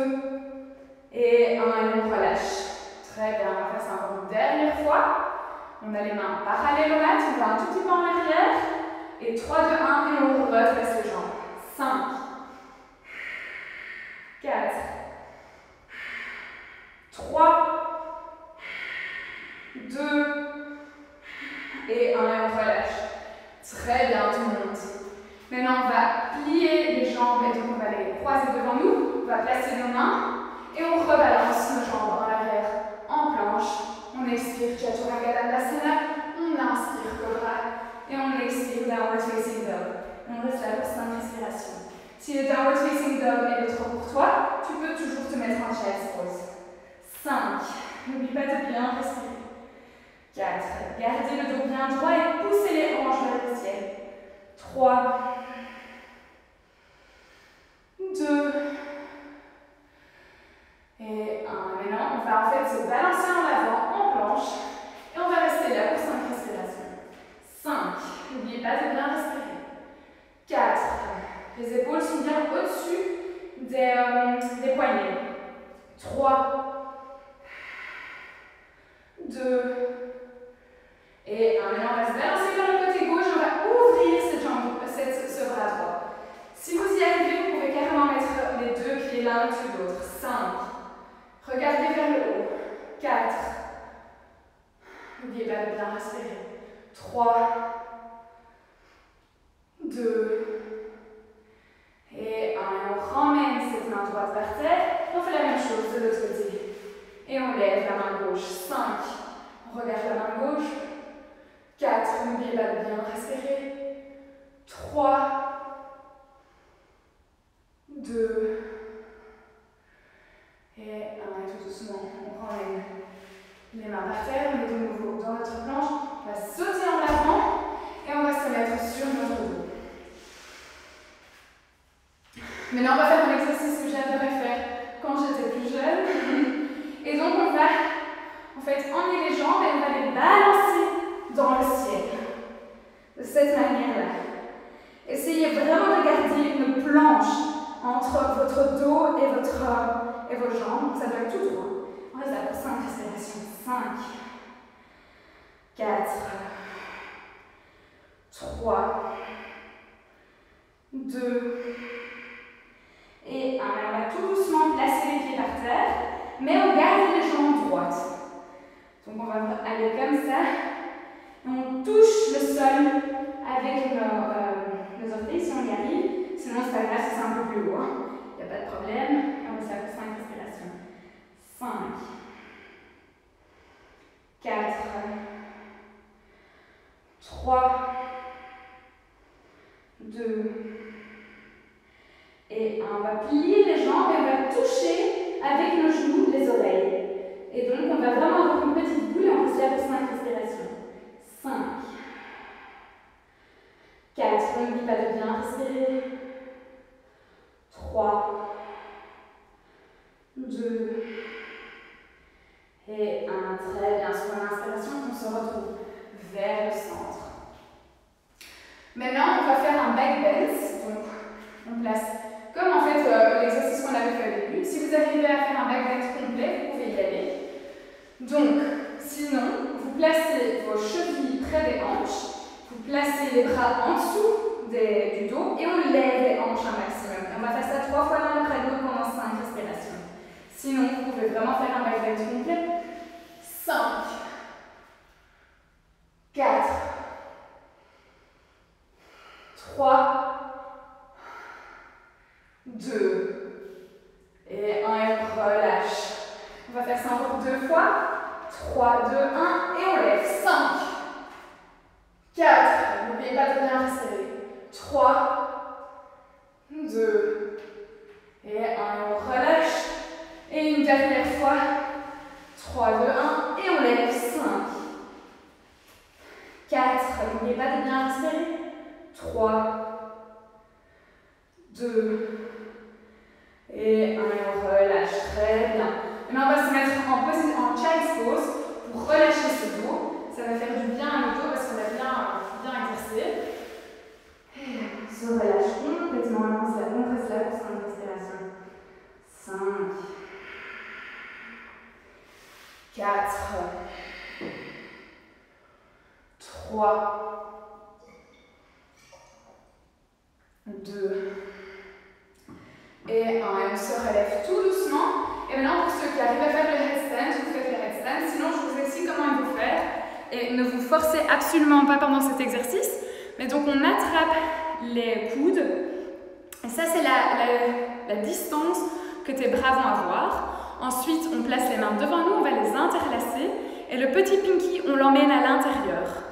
[SPEAKER 1] Et 1 et on relâche. Très bien, on va faire ça encore une dernière fois. On a les mains parallèles au mat, on va un tout petit peu en arrière. Et 3, 2, 1 et on redresse les jambes. 5. 4. 3. 2. Et 1 et on relâche. Très bien tout le monde. Maintenant on va plier les jambes et donc on va les croiser devant nous. On va placer nos mains. Et on rebalance nos jambes en arrière, en planche. On expire Chaturanga Dandasana. On inspire Cobra. Et on expire Downward Facing Dog. On reste là pour 5 respirations. Si le Downward Facing Dog est trop pour toi, tu peux toujours te mettre en chest pose. 5. N'oublie pas de bien respirer. 4. Gardez le dos bien droit et poussez les hanches vers le ciel. 3. 2. Et 1. Maintenant, on va en fait se balancer Les épaules sont bien au-dessus des poignets. 3, 2, et 1. Maintenant, on va se balancer vers le côté gauche, on va ouvrir ce bras droit. Si vous y arrivez, vous pouvez carrément mettre les deux pieds l'un au-dessus de l'autre. 5. Regardez vers le haut. 4. N'oubliez pas de bien respirer. 3, 2, et 1. Et on ramène cette main droite par terre. On fait la même chose de l'autre côté. Et on lève la main gauche. 5. On regarde la main gauche. 4. N'oubliez pas de bien respirer. 3, 2, et 1. Et tout doucement, on ramène les mains par terre. On est de nouveau dans notre planche. On va sauter en avant et on va se mettre sur notre dos. Maintenant, on va faire un exercice que j'adorais faire quand j'étais plus jeune. Et donc, on va en fait emmener les jambes et on va les balancer dans le ciel. De cette manière-là. Essayez vraiment de garder une planche entre votre dos et vos jambes. Ça doit être tout droit. On reste là pour 5 respirations. 5, 4, 3, 2, et 1. On va tout doucement placer les pieds par terre, mais on garde les jambes droites. Donc on va aller comme ça. Et on touche le sol avec nos orteils si on y arrive. Sinon, c'est pas grave si c'est un peu plus haut. Il n'y a pas de problème. On va faire 5 respirations. 5, 4, 3, 2, et 1. On va plier les jambes et on va toucher avec nos genoux les oreilles. Et donc, on va vraiment avoir une petite boule et on va se faire 5 respirations. 5, 4, n'oublie pas de bien respirer. 3, 2, et 1. Très bien. Sur l'inspiration, on se retrouve vers le centre. Maintenant, on va faire un back bend. Donc, on place comme en fait l'exercice qu'on avait fait au début. Si vous arrivez à faire un back bend complet, vous pouvez y aller. Donc, sinon, vous placez vos chevilles près des hanches, vous placez les bras en dessous du dos et on lève les hanches un maximum. Et on va faire ça 3 fois l'un après l'autre pendant 5 respirations. Sinon, vous pouvez vraiment faire un back bend complet. 5, 4, 3, 2, et 1, et on relâche. On va faire ça encore 2 fois. 3, 2, 1, et on lève. 5, 4, n'oubliez pas de bien respirer. 3, 2, et 1, et on relâche. Et une dernière fois. 3, 2, 1, et on lève. 5, 4, n'oubliez pas de bien respirer. 3, 2, et 1, et on relâche. Très bien. Maintenant, on va se mettre en child's pose pour relâcher ce dos. Ça va faire du bien à le dos parce qu'on a bien exercé. Et on se relâche complètement. On reste là pour 5 respirations. 5, 4, 3, 2, et 1. Et on se relève tout doucement. Et maintenant, pour ceux qui arrivent à faire le headstand, vous faites le headstand. Sinon, je vous explique comment il faut faire. Et ne vous forcez absolument pas pendant cet exercice. Mais donc, on attrape les coudes. Et ça, c'est la distance que tes bras vont avoir. Ensuite, on place les mains devant nous, on va les interlacer. Et le petit pinky, on l'emmène à l'intérieur.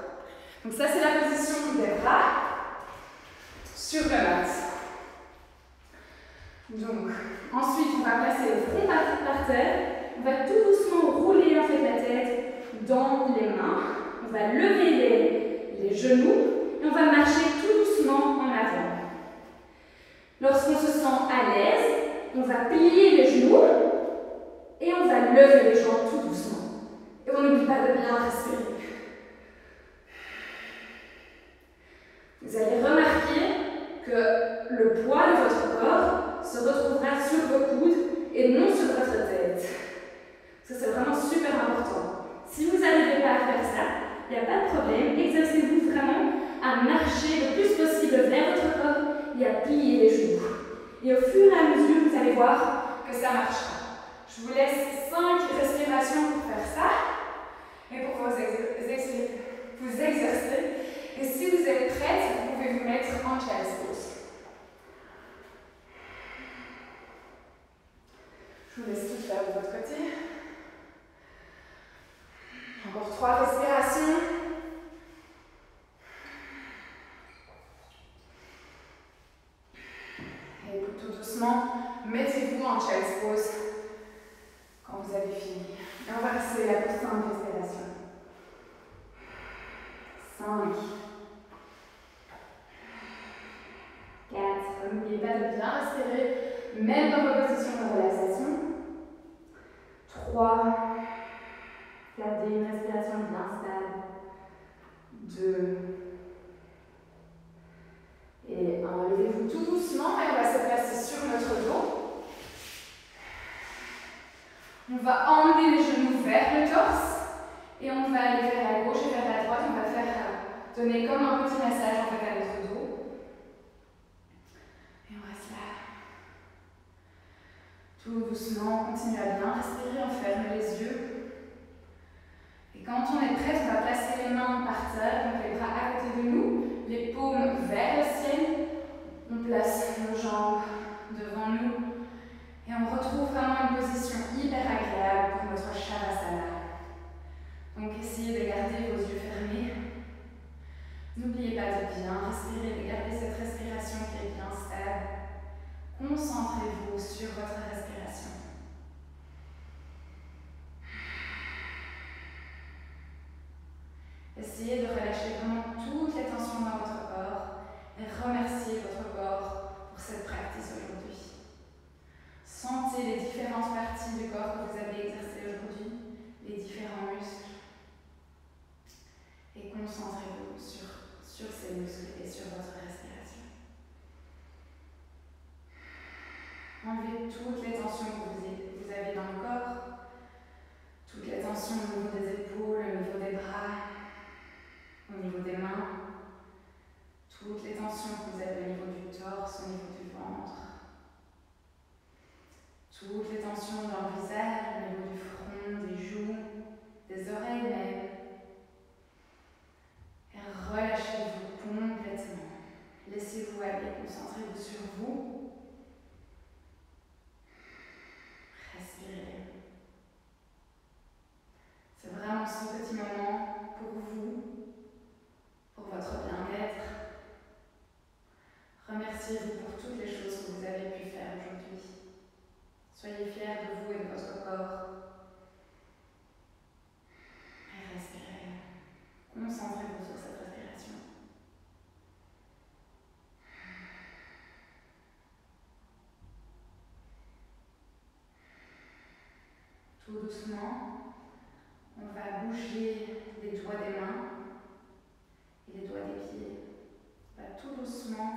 [SPEAKER 1] Donc ça, c'est la position des bras sur le mat. Donc, ensuite, on va placer le front par terre. On va tout doucement rouler en fait la tête dans les mains. On va lever les genoux et on va marcher tout doucement en avant. Lorsqu'on se sent à l'aise, on va plier les genoux et on va lever les jambes tout doucement. Et on n'oublie pas de bien respirer. Vous allez remarquer que le poids de vos coudes et non sur votre tête. Ça, c'est vraiment super important. Si vous n'arrivez pas à faire ça, il n'y a pas de problème. Exercez-vous vraiment à marcher le plus possible vers votre corps et à plier les genoux. Et au fur et à mesure, vous allez voir que ça marchera. Je vous laisse 5 respirations pour faire ça et pour vous exercer. Et si vous êtes prête, vous pouvez vous mettre en child's pose. Je vous laisse tout faire de votre côté. Encore 3 respirations. Et tout doucement, mettez-vous en child's pose quand vous avez fini. Et on va rester là pour 5 respirations. 5. 4. N'oubliez pas de bien respirer, même dans vos positions de relaxation. 3. Gardez une respiration bien stable. 2. Et enlevez-vous tout doucement et on va se placer sur notre dos. On va emmener les genoux vers le torse et on va aller vers la gauche et vers la droite. On va donner comme un petit massage en fait à notre dos. Et on reste là. Tout doucement, on continue à bien respirer, on ferme les yeux. Et quand on est prêt, on va placer les mains par terre, donc les bras à côté de nous, les paumes vers le ciel. On place nos jambes devant nous et on retrouve vraiment une position hyper agréable pour notre Shavasana. Donc essayez de garder vos yeux fermés. N'oubliez pas de bien respirer, de garder cette respiration qui est bien stable. Concentrez-vous sur votre respiration. Essayez de relâcher vraiment toutes les tensions dans votre corps et remerciez votre corps pour cette pratique aujourd'hui. Sentez les différentes parties du corps que vous avez exercées aujourd'hui, les différents muscles. Et concentrez-vous sur ces muscles et sur votre respiration. Enlevez toutes les tensions que vous avez dans le corps, toutes les tensions au niveau des épaules, au niveau des bras, au niveau des mains, toutes les tensions que vous avez au niveau du torse, au niveau du ventre, toutes les tensions dans le visage, au niveau du front, des joues, des oreilles même. Et relâchez-vous complètement. Laissez-vous aller, concentrez-vous sur vous. Respirez. C'est vraiment ce petit moment pour vous, pour votre bien-être. Remerciez-vous pour toutes les choses que vous avez pu faire aujourd'hui. Soyez fiers de vous et de votre corps. Et respirez. Concentrez-vous sur cette respiration. Tout doucement, on va bouger les doigts des mains et les doigts des pieds. On va tout doucement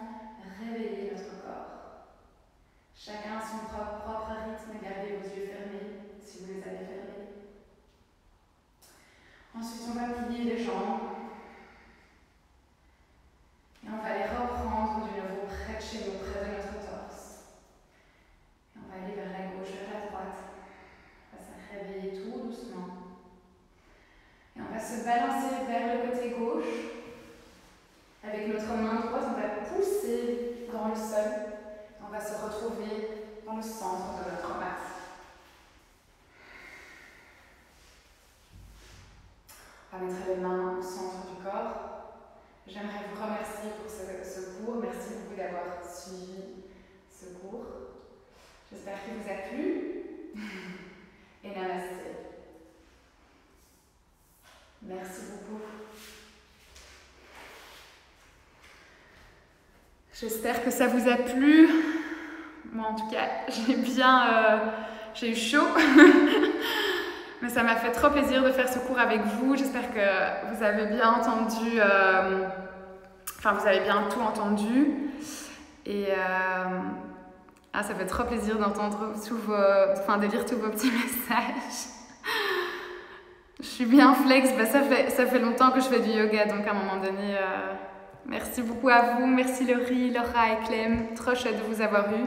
[SPEAKER 1] réveiller notre corps. Chacun a son propre rythme. Gardez vos yeux fermés si vous les avez fermés. Ensuite, on va plier les jambes. Et on va les reprendre de nouveau près de chez nous, près de notre torse. Et on va aller vers la gauche, vers la droite. On va se réveiller tout doucement. Et on va se balancer vers le côté gauche. Avec notre main droite, on va pousser dans le sol. On va se retrouver dans le centre de notre mat. On va mettre les mains au centre du corps. J'aimerais vous remercier pour ce cours. Merci beaucoup d'avoir suivi ce cours. J'espère qu'il vous a plu. Et namasté. Merci beaucoup. J'espère que ça vous a plu. Moi, en tout cas, j'ai eu chaud. Mais ça m'a fait trop plaisir de faire ce cours avec vous. J'espère que vous avez bien entendu, vous avez bien tout entendu. Et
[SPEAKER 2] Ah, ça fait trop plaisir d'entendre de lire tous vos petits messages. Je suis bien flex, ça fait longtemps que je fais du yoga, donc à un moment donné, merci beaucoup à vous, merci Laurie, Laura et Clem, trop chouette de vous avoir eu.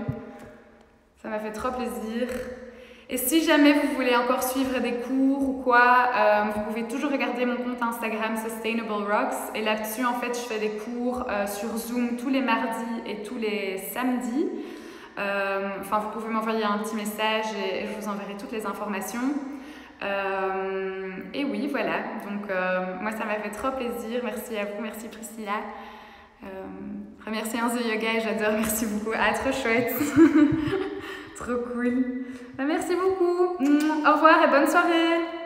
[SPEAKER 2] Ça m'a fait trop plaisir. Et si jamais vous voulez encore suivre des cours ou quoi, vous pouvez toujours regarder mon compte Instagram Sustainable Rocks. Et là-dessus, en fait, je fais des cours sur Zoom tous les mardis et tous les samedis. Vous pouvez m'envoyer un petit message et je vous enverrai toutes les informations. Et oui, voilà. Donc, moi, ça m'a fait trop plaisir. Merci à vous, merci Priscilla. Remercie The Yoga et j'adore, merci beaucoup. Ah, trop chouette. Trop cool. Merci beaucoup. Au revoir et bonne soirée.